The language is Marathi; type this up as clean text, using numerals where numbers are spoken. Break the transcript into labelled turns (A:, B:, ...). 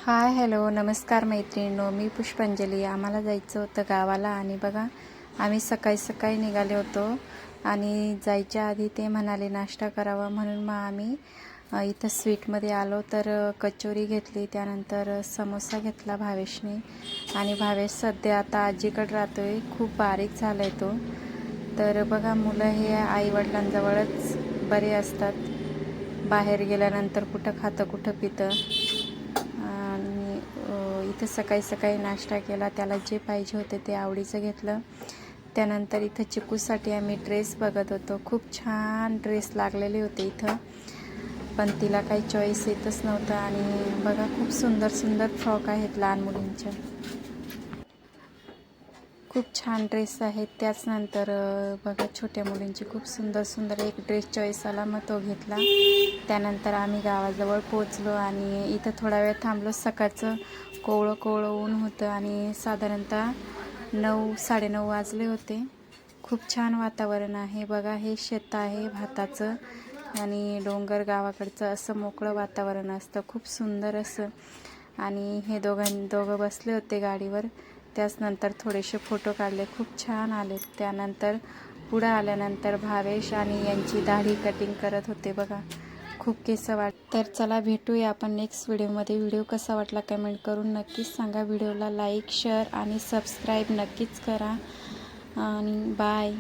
A: हाय हॅलो नमस्कार मैत्रिणींनो, मी पुष्पांजली. आम्हाला जायचं होतं गावाला आणि बघा आम्ही सकाळी सकाळी निघाले होतो आणि जायच्या आधी ते म्हणाले नाश्ता करावा, म्हणून मग आम्ही इथं स्वीटमध्ये आलो. तर कचोरी घेतली, त्यानंतर समोसा घेतला भावेशने. आणि भावेश सध्या आता आजीकडे राहतो आहे, खूप बारीक झाला आहे तो. तर बघा मुलं हे आईवडिलांजवळच बरे असतात, बाहेर गेल्यानंतर कुठं खातं कुठं पितं. आणि इथं सकाळी सकाळी नाश्ता केला, त्याला जे पाहिजे होते ते आवडीचं घेतलं. त्यानंतर इथं चिकूसाठी आम्ही ड्रेस बघत होतो. खूप छान ड्रेस लागलेले होते इथं, पण तिला काही चॉईस येतच नव्हतं. आणि बघा खूप सुंदर सुंदर फ्रॉक आहेत लहान मुलींच्या, खूप छान ड्रेस आहेत. त्याचनंतर बघा छोट्या मुलींची खूप सुंदर सुंदर एक ड्रेस चॉईस आला, मग तो घेतला. त्यानंतर आम्ही गावाजवळ पोचलो आणि इथं थोडा वेळ थांबलो. सकाळचं कोवळं कोवळं ऊन होतं आणि साधारणतः 9-9:30 वाजले होते. खूप छान वातावरण आहे. बघा हे शेत आहे भाताचं आणि डोंगर गावाकडचं असं मोकळं वातावरण असतं, खूप सुंदर असं. आणि हे दोघं बसले होते गाडीवर. त्याचनंतर थोडेसे फोटो काढले, खूप छान आले. त्यानंतर पुढं आल्यानंतर भावेश आणि यांची दाढी कटिंग करत होते. बघा खूप केस वाट. तर चला भेटूया आपण नेक्स्ट व्हिडिओमध्ये. व्हिडिओ कसा वाटला कमेंट करून नक्कीच सांगा. व्हिडिओला लाईक शेअर आणि सबस्क्राईब नक्कीच करा आणि बाय.